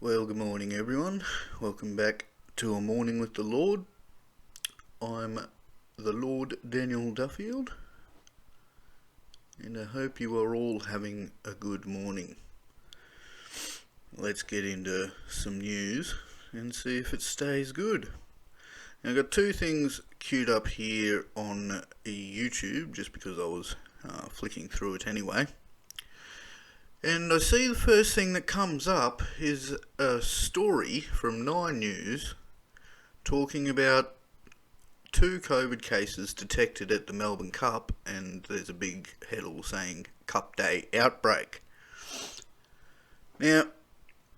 Well, good morning everyone. Welcome back to A Morning with the Lord. I'm the Lord Daniel Duffield, and I hope you are all having a good morning. Let's get into some news and see if it stays good. Now, I've got two things queued up here on YouTube just because I was flicking through it anyway. And I see the first thing that comes up is a story from 9 News talking about 2 COVID cases detected at the Melbourne Cup, and there's a big headle saying Cup Day outbreak. Now,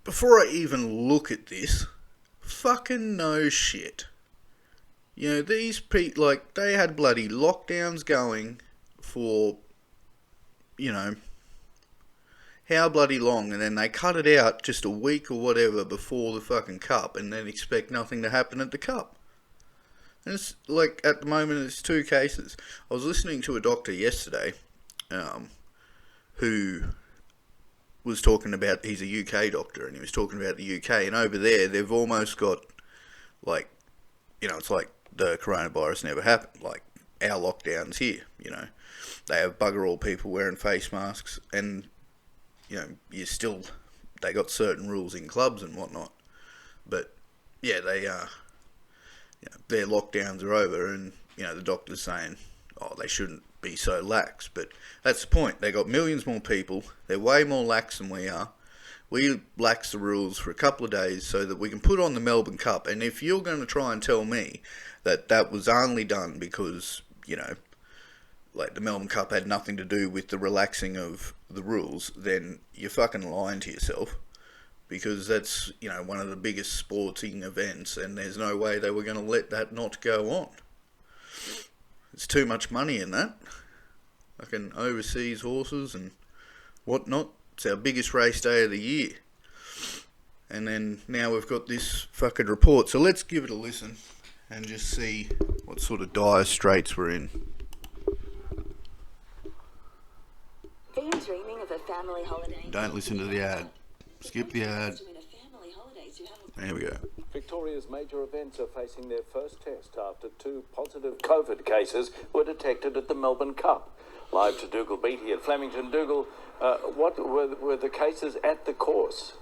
before I even look at this, fucking no shit. You know, these people, they had bloody lockdowns going for, how bloody long, and then they cut it out just a week or whatever before the fucking Cup, and then expect nothing to happen at the Cup. And it's like, at the moment, it's 2 cases. I was listening to a doctor yesterday, who was talking about, he's a UK doctor, and he was talking about the UK, and over there, they've almost got, it's like the coronavirus never happened, like our lockdowns here, They have bugger all people wearing face masks, and they got certain rules in clubs and whatnot. But, yeah, their lockdowns are over, and, the doctor's saying, they shouldn't be so lax. But that's the point. They got millions more people. They're way more lax than we are. We lax the rules for a couple of days so that we can put on the Melbourne Cup. And if you're going to try and tell me that that was only done because, the Melbourne Cup had nothing to do with the relaxing of the rules, then you're fucking lying to yourself, because that's, one of the biggest sporting events, and there's no way they were going to let that not go on. There's too much money in that. Fucking overseas horses and whatnot. It's our biggest race day of the year. And then now we've got this fucking report, so let's give it a listen and just see what sort of dire straits we're in. Are you dreaming of a family holiday? Don't listen to the ad. Skip the ad. There we go. Victoria's major events are facing their first test after 2 positive COVID cases were detected at the Melbourne Cup. Live to Dougal Beattie at Flemington. Dougal, what were the cases at the course?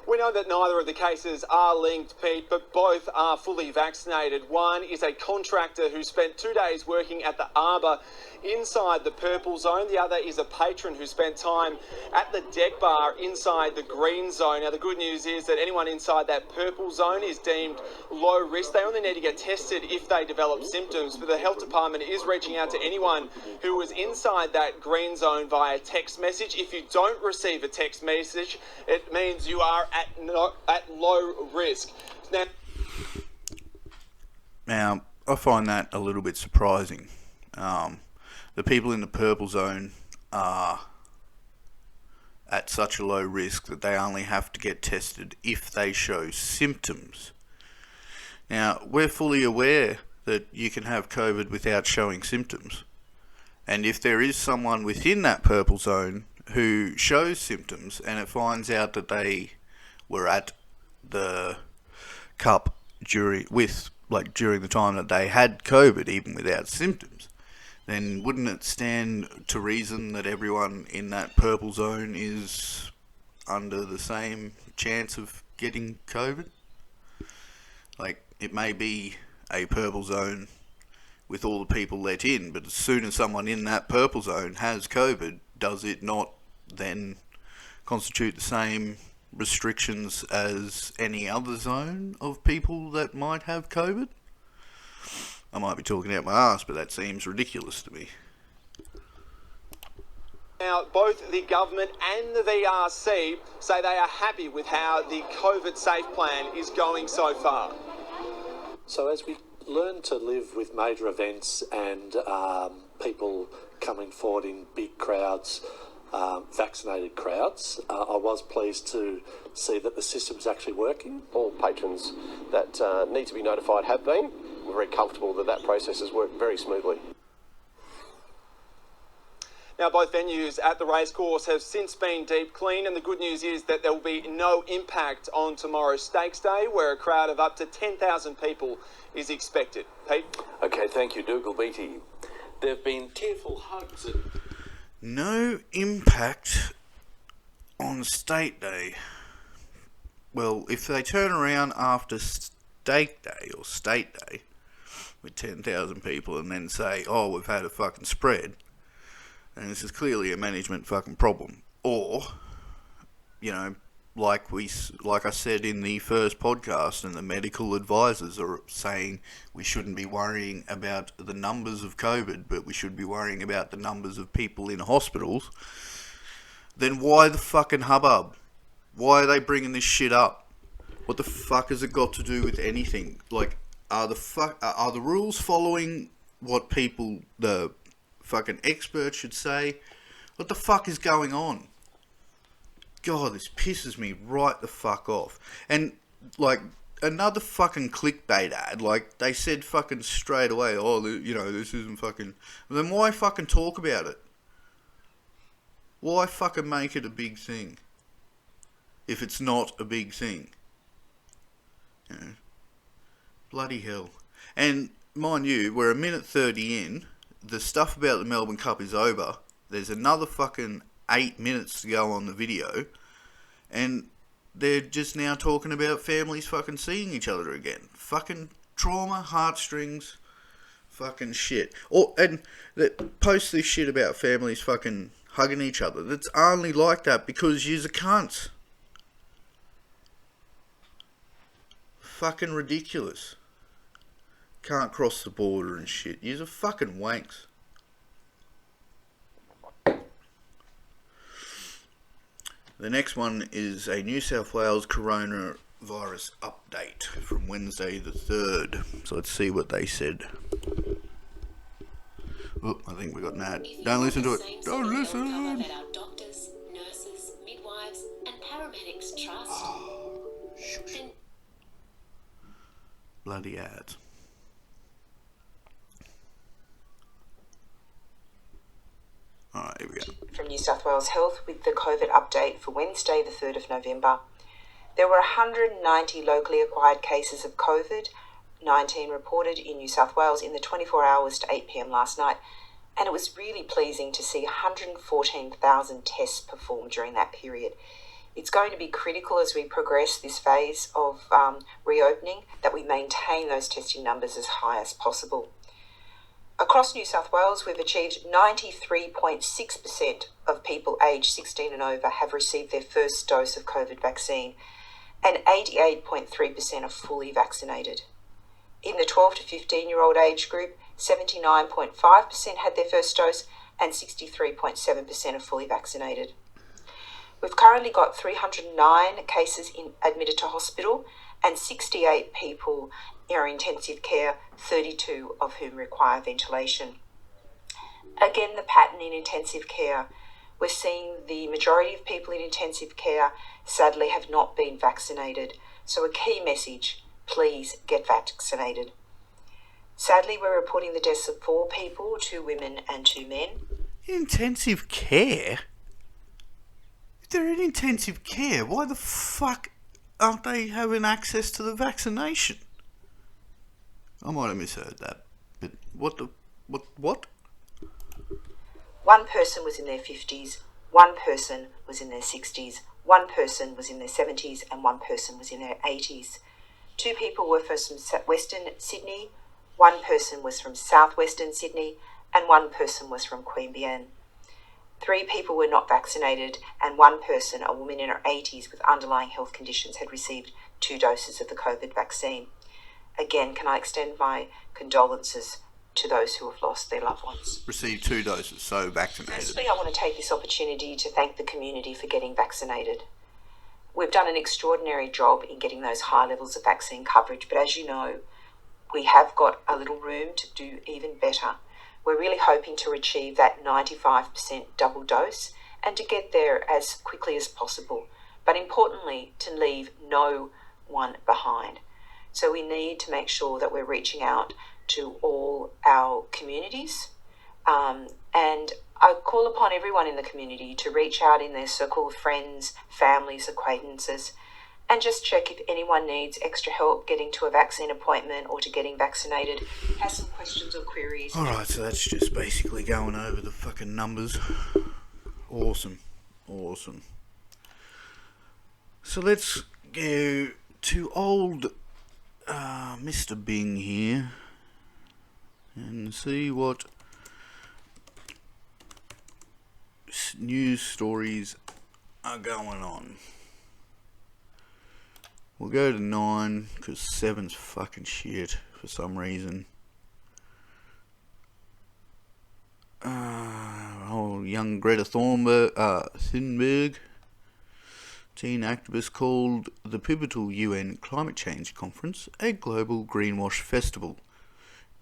We know that neither of the cases are linked, Pete, but both are fully vaccinated. One is a contractor who spent 2 days working at the Arbour inside the purple zone. The other is a patron who spent time at the deck bar inside the green zone. Now, the good news is that anyone inside that purple zone is deemed low risk. They only need to get tested if they develop symptoms, but the health department is reaching out to anyone who was inside that green zone via text message. If you don't receive a text message, it means you are at low risk. Now, I find that a little bit surprising. The people in the purple zone are at such a low risk that they only have to get tested if they show symptoms. Now, we're fully aware that you can have COVID without showing symptoms. And if there is someone within that purple zone who shows symptoms, and it finds out that they were at the Cup during the time that they had COVID, even without symptoms, then wouldn't it stand to reason that everyone in that purple zone is under the same chance of getting COVID? It may be a purple zone with all the people let in, but as soon as someone in that purple zone has COVID, does it not then constitute the same restrictions as any other zone of people that might have COVID? I might be talking out my arse, but that seems ridiculous to me. Now, both the government and the VRC say they are happy with how the COVID safe plan is going so far. So as we learn to live with major events and people coming forward in big crowds, vaccinated crowds, I was pleased to see that the system's actually working. All patrons that need to be notified have been. We're very comfortable that process has worked very smoothly. Now, both venues at the racecourse have since been deep cleaned, and the good news is that there will be no impact on tomorrow's Stakes Day, where a crowd of up to 10,000 people is expected. Pete? Okay, thank you, Dougal Beattie. There have been tearful hugs and... No impact on State Day. Well, if they turn around after Stake Day or State Day with 10,000 people and then say, oh, we've had a fucking spread, and this is clearly a management fucking problem. Or, you know, like I said in the first podcast, and the medical advisors are saying we shouldn't be worrying about the numbers of COVID, but we should be worrying about the numbers of people in hospitals, then why the fucking hubbub? Why are they bringing this shit up? What the fuck has it got to do with anything? Like, are the rules following what the fucking experts should say? What the fuck is going on? God, this pisses me right the fuck off. And, like, another fucking clickbait ad, like, they said fucking straight away, oh, you know, this isn't fucking... Then why fucking talk about it? Why fucking make it a big thing if it's not a big thing? You know, bloody hell. And, mind you, we're a minute 30 in. The stuff about the Melbourne Cup is over. There's another fucking 8 minutes to go on the video. And they're just now talking about families fucking seeing each other again. Fucking trauma, heartstrings, fucking shit. And they post this shit about families fucking hugging each other. That's only like that because you're a cunt. Fucking ridiculous. Can't cross the border and shit. You're a fucking wanks. The next one is a New South Wales coronavirus update from Wednesday the 3rd. So let's see what they said. Oh, I think we got an ad. Don't listen to it. Don't listen. That our doctors, nurses, midwives, and paramedics trust. Then Bloody ads. Alright, here we go. From New South Wales Health with the COVID update for Wednesday the 3rd of November. There were 190 locally acquired cases of COVID-19 reported in New South Wales in the 24 hours to 8 p.m. last night, and it was really pleasing to see 114,000 tests performed during that period. It's going to be critical as we progress this phase of reopening that we maintain those testing numbers as high as possible. Across New South Wales, we've achieved 93.6% of people aged 16 and over have received their first dose of COVID vaccine, and 88.3% are fully vaccinated. In the 12 to 15-year-old age group, 79.5% had their first dose and 63.7% are fully vaccinated. We've currently got 309 cases admitted to hospital and 68 people are in intensive care, 32 of whom require ventilation. Again, the pattern in intensive care, we're seeing the majority of people in intensive care sadly have not been vaccinated. So a key message, please get vaccinated. Sadly, we're reporting the deaths of 4 people, 2 women and 2 men. Intensive care? If they're in intensive care, why the fuck aren't they having access to the vaccination? I might have misheard that, but what? 1 person was in their 50s, 1 person was in their 60s, 1 person was in their 70s, and 1 person was in their 80s. 2 people were from Western Sydney, 1 person was from Southwestern Sydney, and 1 person was from Queanbeyan. 3 people were not vaccinated, and 1 person, a woman in her 80s with underlying health conditions, had received 2 doses of the COVID vaccine. Again, can I extend my condolences to those who have lost their loved ones. Received 2 doses, so vaccinated. Firstly, I want to take this opportunity to thank the community for getting vaccinated. We've done an extraordinary job in getting those high levels of vaccine coverage, but as you know, we have got a little room to do even better. We're really hoping to achieve that 95% double dose and to get there as quickly as possible, but importantly, to leave no one behind. So we need to make sure that we're reaching out to all our communities, and I call upon everyone in the community to reach out in their circle of friends, families, acquaintances, and just check if anyone needs extra help getting to a vaccine appointment or to getting vaccinated, has some questions or queries. Alright, so that's just basically going over the fucking numbers. Awesome. So let's go to old Mr. Bing here and see what news stories are going on. We'll go to 9 because 7's fucking shit for some reason. Young Greta Thunberg, teen activist, called the pivotal UN climate change conference a global greenwash festival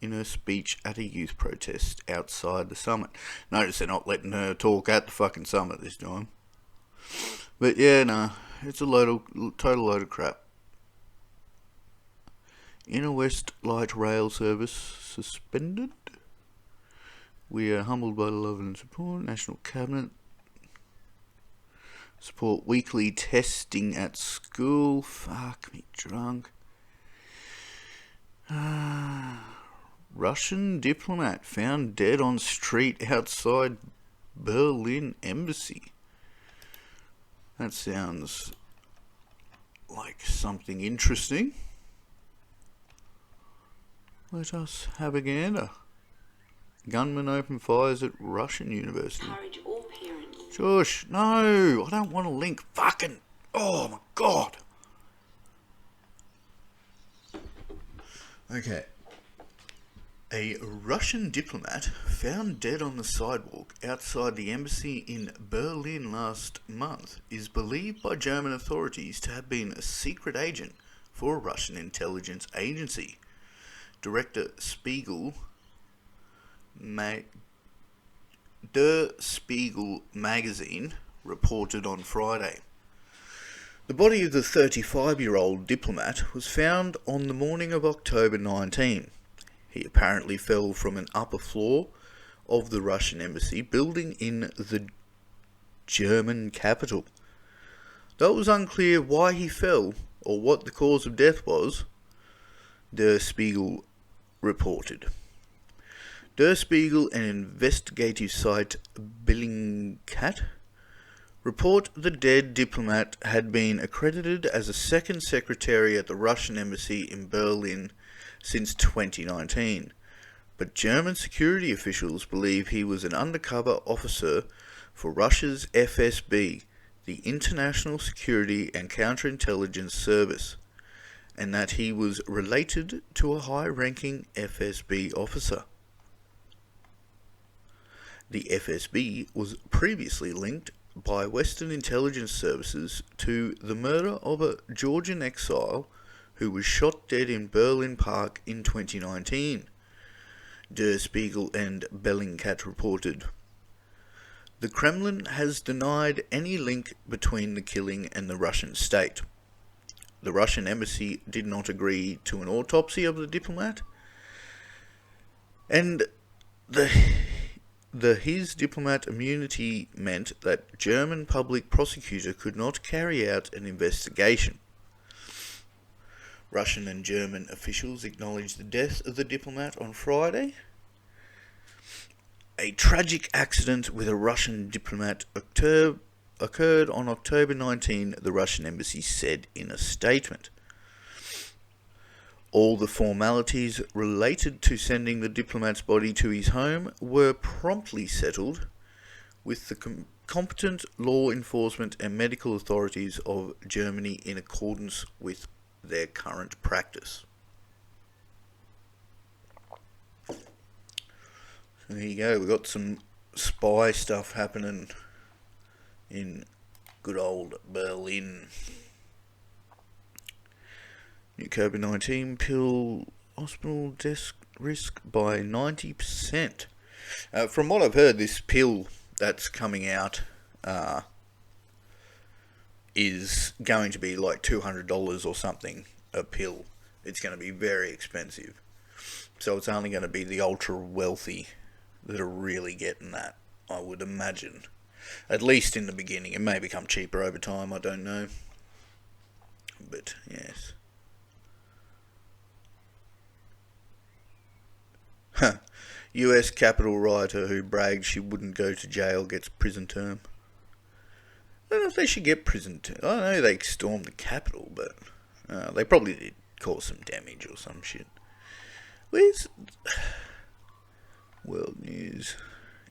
in her speech at a youth protest outside the summit. Notice they're not letting her talk at the fucking summit this time. But yeah, no, it's a total load of crap. Inner West Light Rail Service suspended. We are humbled by the love and support. National Cabinet support weekly testing at school. Fuck me drunk. Russian diplomat found dead on street outside Berlin embassy. That sounds like something interesting. Let us have a gander. Gunman open fires at Russian university. Encourage all parents. Josh, no, I don't want to link fucking... Oh my god. Okay. A Russian diplomat found dead on the sidewalk outside the embassy in Berlin last month is believed by German authorities to have been a secret agent for a Russian intelligence agency. Director Spiegel... Der Spiegel magazine reported on Friday. The body of the 35-year-old diplomat was found on the morning of October 19. He apparently fell from an upper floor of the Russian embassy building in the German capital. Though it was unclear why he fell or what the cause of death was, Der Spiegel reported. Der Spiegel, an investigative site Bellingcat, report the dead diplomat had been accredited as a second secretary at the Russian embassy in Berlin since 2019, but German security officials believe he was an undercover officer for Russia's FSB, the International Security and Counterintelligence Service, and that he was related to a high-ranking FSB officer. The FSB was previously linked by Western intelligence services to the murder of a Georgian exile who was shot dead in Berlin Park in 2019, Der Spiegel and Bellingcat reported. The Kremlin has denied any link between the killing and the Russian state. The Russian embassy did not agree to an autopsy of the diplomat, and his diplomat immunity meant that German public prosecutor could not carry out an investigation. Russian and German officials acknowledged the death of the diplomat on Friday. A tragic accident with a Russian diplomat occurred on October 19, the Russian embassy said in a statement. All the formalities related to sending the diplomat's body to his home were promptly settled with the competent law enforcement and medical authorities of Germany in accordance with their current practice. So there you go, we've got some spy stuff happening in good old Berlin. New COVID-19 pill hospital death risk by 90%. From what I've heard, this pill that's coming out is going to be like $200 or something a pill. It's going to be very expensive. So it's only going to be the ultra wealthy that are really getting that. I would imagine. At least in the beginning. It may become cheaper over time, I don't know. But, yes. U.S. Capitol rioter who bragged she wouldn't go to jail gets prison term. I don't know if they should get prison term. I know they stormed the Capitol, but they probably did cause some damage or some shit. Where's world news?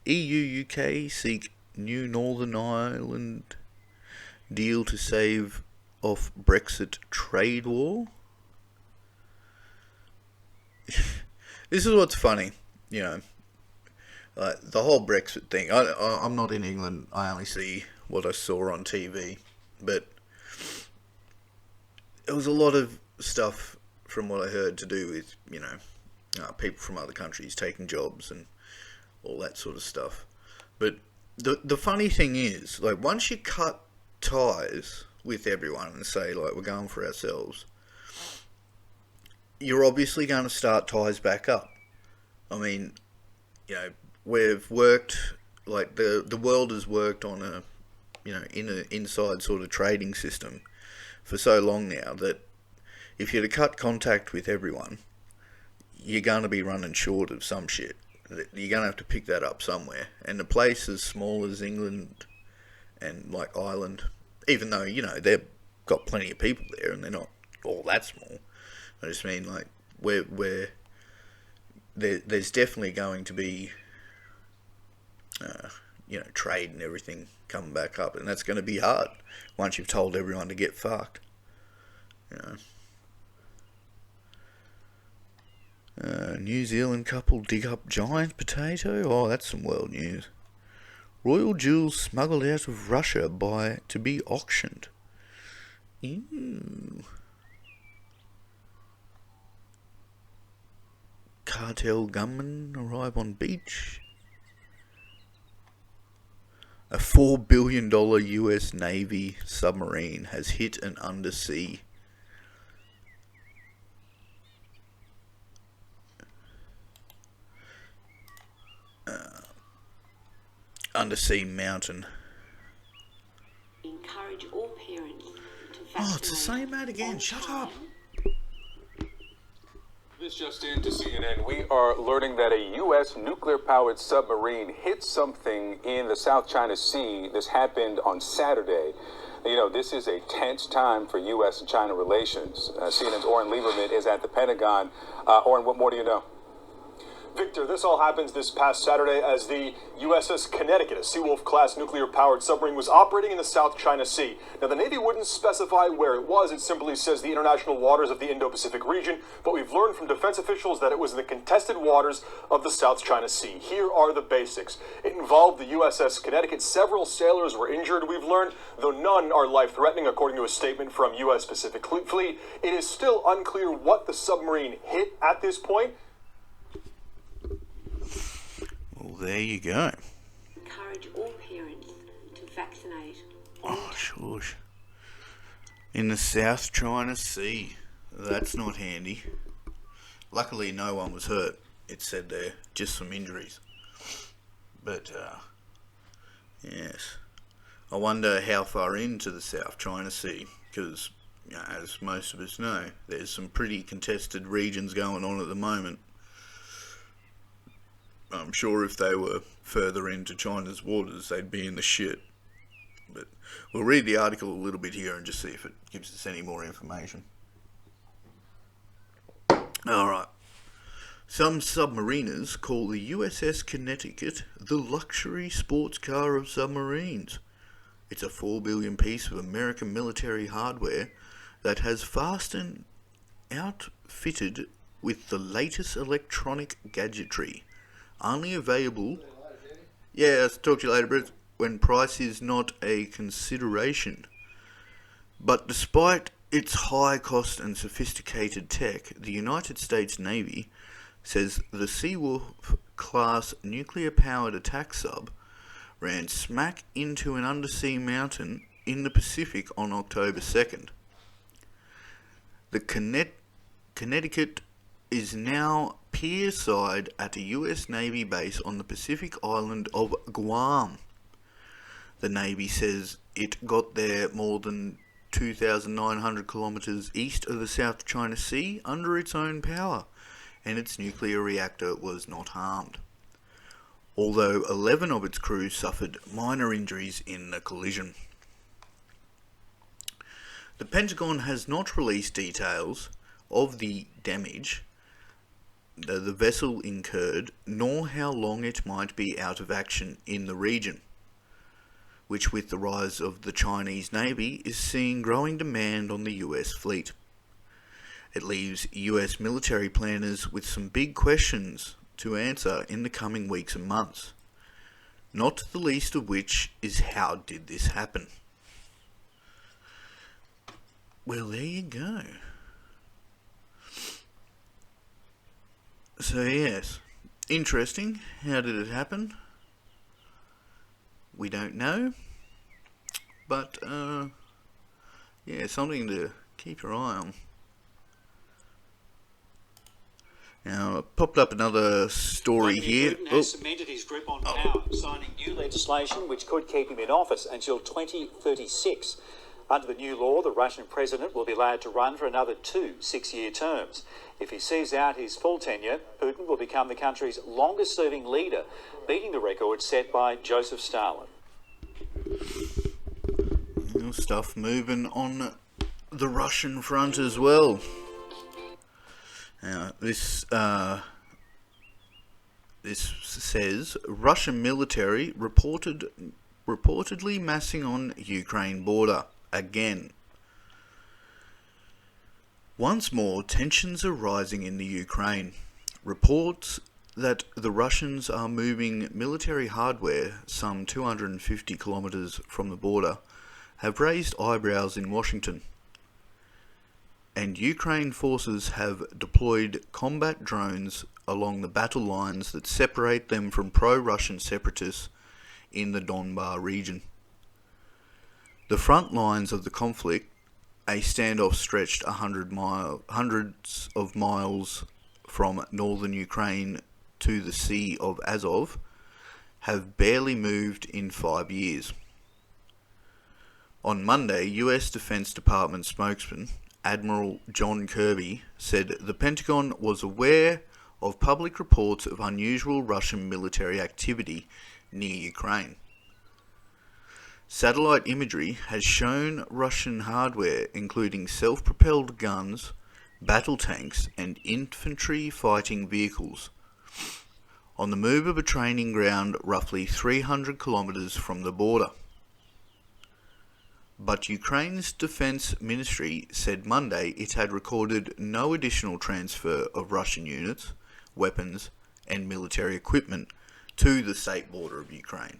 EU UK seek new Northern Ireland deal to save off Brexit trade war. This is what's funny, you know, the whole Brexit thing. I'm not in England. I only see what I saw on TV, but it was a lot of stuff from what I heard to do with, you know, people from other countries taking jobs and all that sort of stuff. But the funny thing is, like, once you cut ties with everyone and say, like, we're going for ourselves, you're obviously going to start ties back up. I mean, you know, we've worked, like, the world has worked on a, you know, in an inside sort of trading system for so long now that if you're to cut contact with everyone, you're going to be running short of some shit. You're going to have to pick that up somewhere. And a place as small as England and, like, Ireland, even though, you know, they've got plenty of people there and they're not all that small, I just mean, like, there's definitely going to be, you know, trade and everything coming back up, and that's going to be hard once you've told everyone to get fucked, you know. New Zealand couple dig up giant potato. Oh, that's some world news. Royal jewels smuggled out of Russia to be auctioned. Ew. Cartel gunmen arrive on beach. A $4 billion U.S. Navy submarine has hit an undersea mountain. Encourage all parents to vaccinate. Oh, it's the same ad again. Shut up. This just in to CNN. We are learning that a U.S. nuclear-powered submarine hit something in the South China Sea. This happened on Saturday. You know, this is a tense time for U.S. and China relations. CNN's Oren Lieberman is at the Pentagon. Oren, what more do you know? Victor, this all happens this past Saturday as the USS Connecticut, a Seawolf-class nuclear-powered submarine, was operating in the South China Sea. Now, the Navy wouldn't specify where it was. It simply says the international waters of the Indo-Pacific region, but we've learned from defense officials that it was in the contested waters of the South China Sea. Here are the basics. It involved the USS Connecticut. Several sailors were injured, we've learned, though none are life-threatening, according to a statement from U.S. Pacific Fleet. It is still unclear what the submarine hit at this point. Well, there you go. Encourage all parents to vaccinate. Oh, shush. In the South China Sea. That's not handy. Luckily, no one was hurt. It said there, just some injuries. But, yes. I wonder how far into the South China Sea, because, you know, as most of us know, there's some pretty contested regions going on at the moment. I'm sure if they were further into China's waters, they'd be in the shit. But we'll read the article a little bit here and just see if it gives us any more information. Alright. Some submariners call the USS Connecticut the luxury sports car of submarines. It's a $4 billion piece of American military hardware that has fastened outfitted with the latest electronic gadgetry. Only available... Yeah, I'll talk to you later, Bruce. When price is not a consideration. But despite its high cost and sophisticated tech, the United States Navy says the Seawolf-class nuclear-powered attack sub ran smack into an undersea mountain in the Pacific on October 2nd. The Connecticut is now pier side at a US Navy base on the Pacific island of Guam. The Navy says it got there more than 2,900 kilometres east of the South China Sea under its own power, and its nuclear reactor was not harmed, although 11 of its crew suffered minor injuries in the collision. The Pentagon has not released details of the damage the vessel incurred, nor how long it might be out of action in the region, which with the rise of the Chinese Navy is seeing growing demand on the US fleet. It leaves US military planners with some big questions to answer in the coming weeks and months, not the least of which is how did this happen? Well, there you go. So yes, interesting. How did it happen? We don't know. But, yeah, something to keep your eye on. Now, popped up another story here. Putin has cemented his grip on power, signing new legislation which could keep him in office until 2036. Under the new law, the Russian president will be allowed to run for another 2 6-year terms. If he sees out his full tenure, Putin will become the country's longest-serving leader, beating the record set by Joseph Stalin. Stuff moving on the Russian front as well. Now, this says Russian military reportedly massing on Ukraine border again. Once more, tensions are rising in the Ukraine. Reports that the Russians are moving military hardware some 250 kilometers from the border have raised eyebrows in Washington. And Ukraine forces have deployed combat drones along the battle lines that separate them from pro-Russian separatists in the Donbas region. The front lines of the conflict, a standoff stretched hundreds of miles from northern Ukraine to the Sea of Azov, have barely moved in 5 years. On Monday, U.S. Defense Department spokesman Admiral John Kirby said the Pentagon was aware of public reports of unusual Russian military activity near Ukraine. Satellite imagery has shown Russian hardware including self-propelled guns, battle tanks and infantry fighting vehicles on the move of a training ground roughly 300 kilometers from the border. But Ukraine's defense ministry said Monday it had recorded no additional transfer of Russian units, weapons and military equipment to the state border of Ukraine.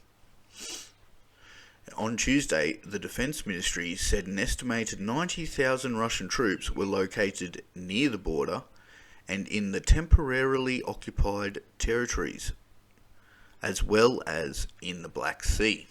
On Tuesday, the defense ministry said an estimated 90,000 Russian troops were located near the border and in the temporarily occupied territories, as well as in the Black Sea.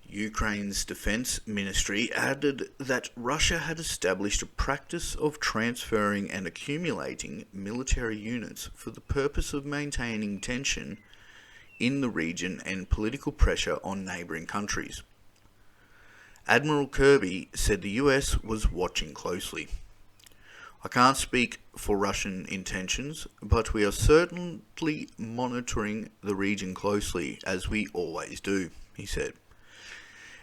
Ukraine's defense ministry added that Russia had established a practice of transferring and accumulating military units for the purpose of maintaining tension in the region and political pressure on neighbouring countries. Admiral Kirby said the US was watching closely. I can't speak for Russian intentions, but we are certainly monitoring the region closely, as we always do, he said.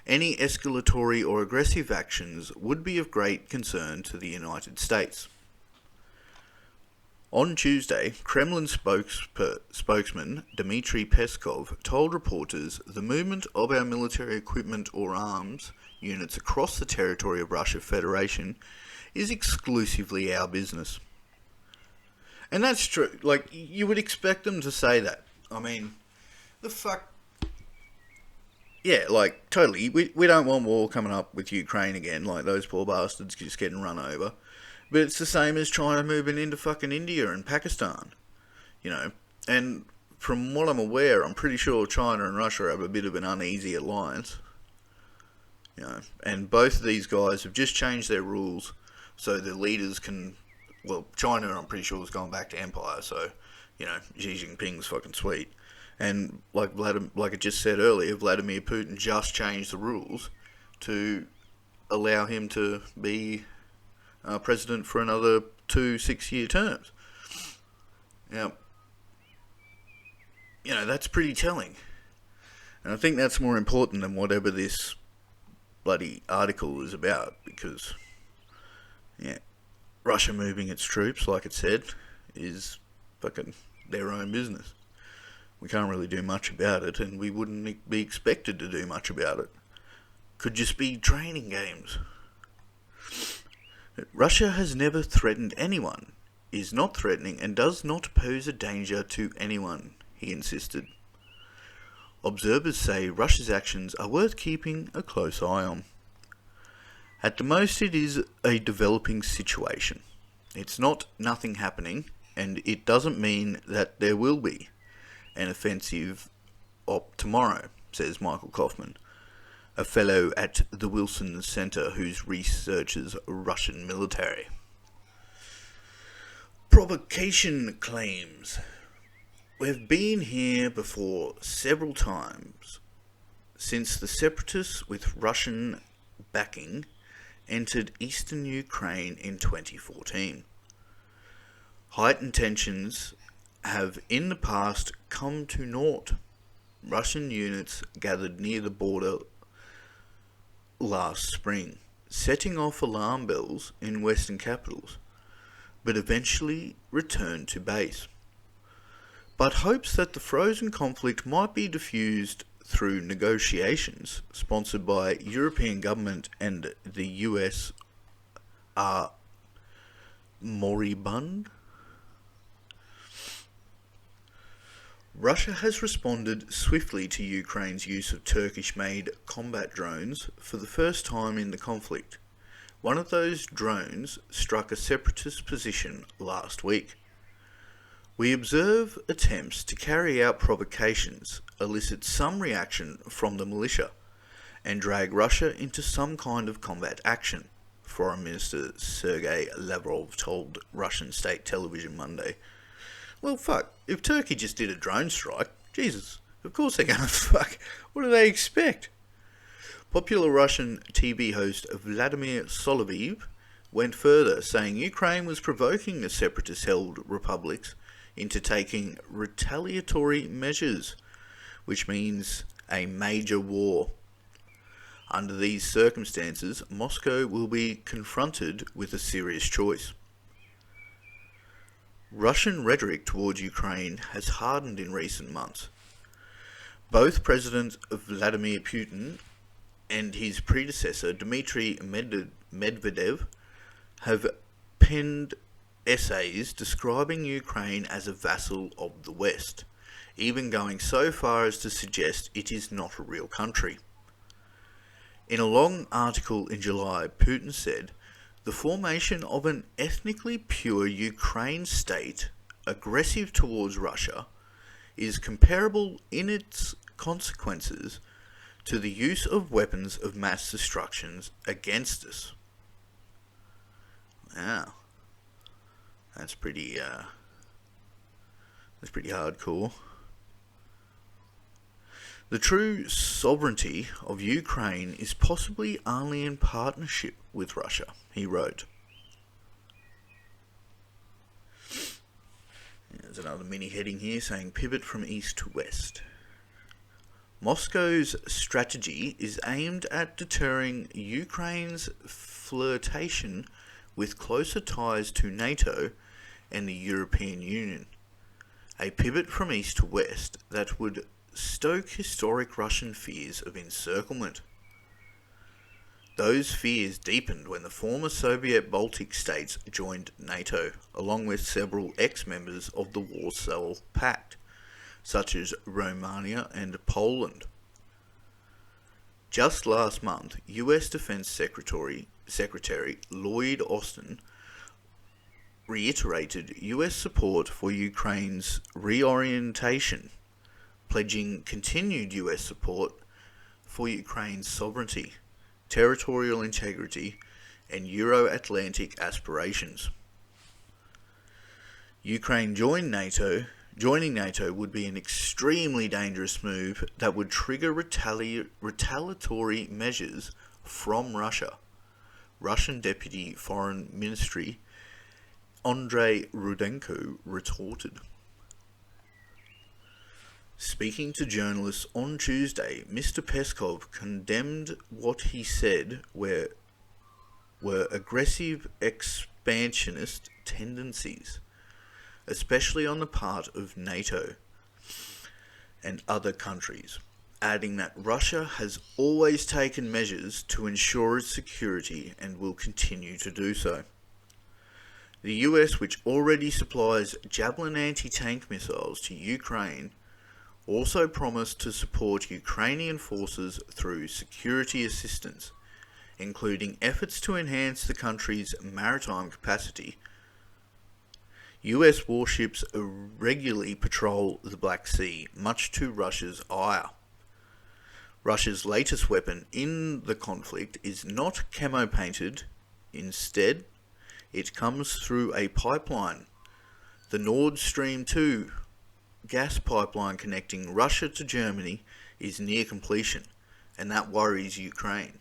Any escalatory or aggressive actions would be of great concern to the United States. On Tuesday, Kremlin spokesman Dmitry Peskov told reporters the movement of our military equipment or arms units across the territory of Russia Federation is exclusively our business. And that's true. Like, you would expect them to say that. I mean, the fuck... Yeah, like, totally. We don't want war coming up with Ukraine again, like those poor bastards just getting run over. But it's the same as China moving into fucking India and Pakistan, you know. And from what I'm aware, I'm pretty sure China and Russia have a bit of an uneasy alliance, you know. And both of these guys have just changed their rules so the leaders can well, China, I'm pretty sure, has gone back to empire, so, Xi Jinping's fucking sweet. And like I just said earlier, Vladimir Putin just changed the rules to allow him to be president for another 2 6-year terms. Now, that's pretty telling. And I think that's more important than whatever this bloody article is about, because, Russia moving its troops, like it said, is fucking their own business. We can't really do much about it, and we wouldn't be expected to do much about it. Could just be training games. Russia has never threatened anyone, is not threatening, and does not pose a danger to anyone, he insisted. Observers say Russia's actions are worth keeping a close eye on. At the most, it is a developing situation. It's not nothing happening, and it doesn't mean that there will be an offensive tomorrow, says Michael Kaufman, a fellow at the Wilson Center who researches Russian military. Provocation claims. We've been here before several times since the separatists with Russian backing entered eastern Ukraine in 2014. Heightened tensions have in the past come to naught. Russian units gathered near the border last spring, setting off alarm bells in western capitals, but eventually returned to base. But hopes that the frozen conflict might be diffused through negotiations sponsored by European government and the U.S. are moribund. Russia has responded swiftly to Ukraine's use of Turkish-made combat drones for the first time in the conflict. One of those drones struck a separatist position last week. We observe attempts to carry out provocations, elicit some reaction from the militia, and drag Russia into some kind of combat action, Foreign Minister Sergei Lavrov told Russian state television Monday. Well, fuck, if Turkey just did a drone strike, Jesus, of course they're gonna fuck. What do they expect? Popular Russian TV host Vladimir Solovev went further, saying Ukraine was provoking the separatist-held republics into taking retaliatory measures, which means a major war. Under these circumstances, Moscow will be confronted with a serious choice. Russian rhetoric towards Ukraine has hardened in recent months. Both President Vladimir Putin and his predecessor Dmitry Medvedev have penned essays describing Ukraine as a vassal of the West, even going so far as to suggest it is not a real country. In a long article in July, Putin said, "The formation of an ethnically pure Ukraine state, aggressive towards Russia, is comparable in its consequences to the use of weapons of mass destruction against us." Wow. That's pretty hardcore. The true sovereignty of Ukraine is possibly only in partnership with Russia, he wrote. There's another mini heading here saying pivot from east to west. Moscow's strategy is aimed at deterring Ukraine's flirtation with closer ties to NATO and the European Union. A pivot from east to west that would stoke historic Russian fears of encirclement. Those fears deepened when the former Soviet Baltic states joined NATO, along with several ex-members of the Warsaw Pact, such as Romania and Poland. Just last month, U.S. Defense Secretary Lloyd Austin reiterated U.S. support for Ukraine's reorientation, pledging continued U.S. support for Ukraine's sovereignty, territorial integrity, and Euro-Atlantic aspirations. Ukraine joining NATO would be an extremely dangerous move that would trigger retaliatory measures from Russia. Russian Deputy Foreign Ministry Andrei Rudenko retorted. Speaking to journalists on Tuesday, Mr. Peskov condemned what he said were aggressive expansionist tendencies, especially on the part of NATO and other countries, adding that Russia has always taken measures to ensure its security and will continue to do so. The US, which already supplies Javelin anti-tank missiles to Ukraine, also promised to support Ukrainian forces through security assistance, including efforts to enhance the country's maritime capacity. US warships regularly patrol the Black Sea, much to Russia's ire. Russia's latest weapon in the conflict is not camo-painted. Instead, it comes through a pipeline, the Nord Stream 2 gas pipeline connecting Russia to Germany is near completion, and that worries Ukraine,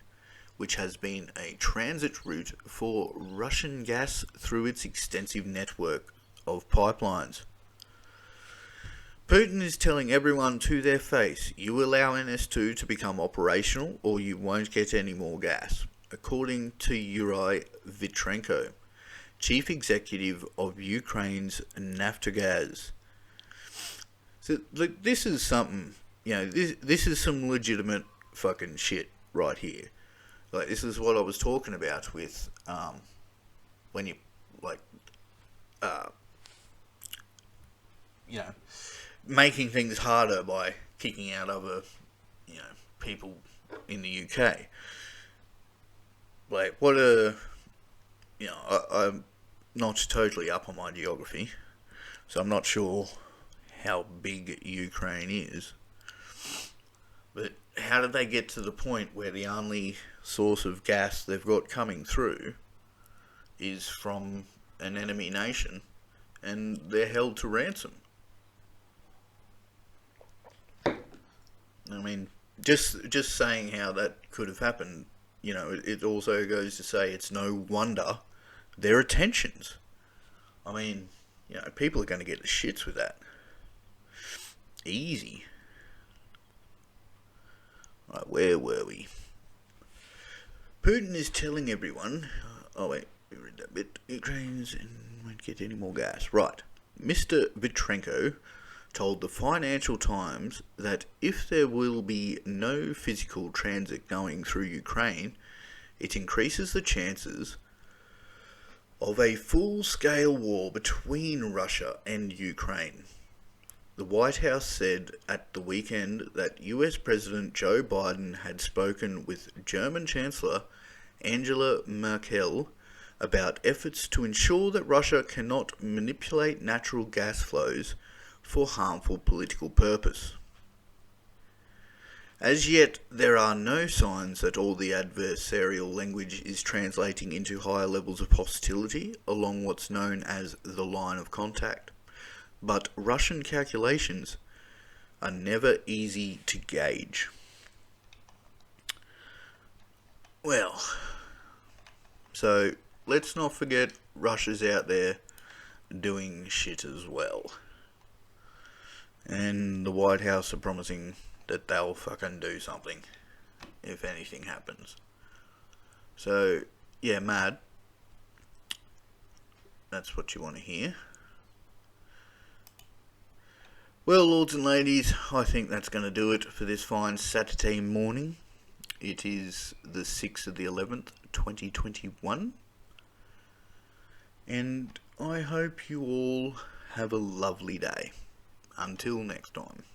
which has been a transit route for Russian gas through its extensive network of pipelines. Putin is telling everyone to their face, you allow NS2 to become operational or you won't get any more gas, according to U.S Vitrenko, chief executive of Ukraine's Naftogaz. So, look, this is something, this is some legitimate fucking shit right here. Like, this is what I was talking about with, when you, making things harder by kicking out other, people in the UK. Like, I'm not totally up on my geography, so I'm not sure how big Ukraine is. But how did they get to the point where the only source of gas they've got coming through is from an enemy nation, and they're held to ransom? I mean, just saying how that could have happened, it also goes to say it's no wonder there are tensions. I mean, people are going to get the shits with that. Easy. Right, where were we? Putin is telling everyone... we read that bit. Ukraine's and won't get any more gas. Right. Mr. Vitrenko told the Financial Times that if there will be no physical transit going through Ukraine, it increases the chances of a full-scale war between Russia and Ukraine. The White House said at the weekend that US President Joe Biden had spoken with German Chancellor Angela Merkel about efforts to ensure that Russia cannot manipulate natural gas flows for harmful political purpose. As yet, there are no signs that all the adversarial language is translating into higher levels of hostility along what's known as the line of contact. But Russian calculations are never easy to gauge. Well, so let's not forget Russia's out there doing shit as well. And the White House are promising that they'll fucking do something if anything happens. So, yeah, mad. That's what you want to hear. Well, lords and ladies, I think that's going to do it for this fine Saturday morning. It is the 6th of the 11th, 2021. And I hope you all have a lovely day. Until next time.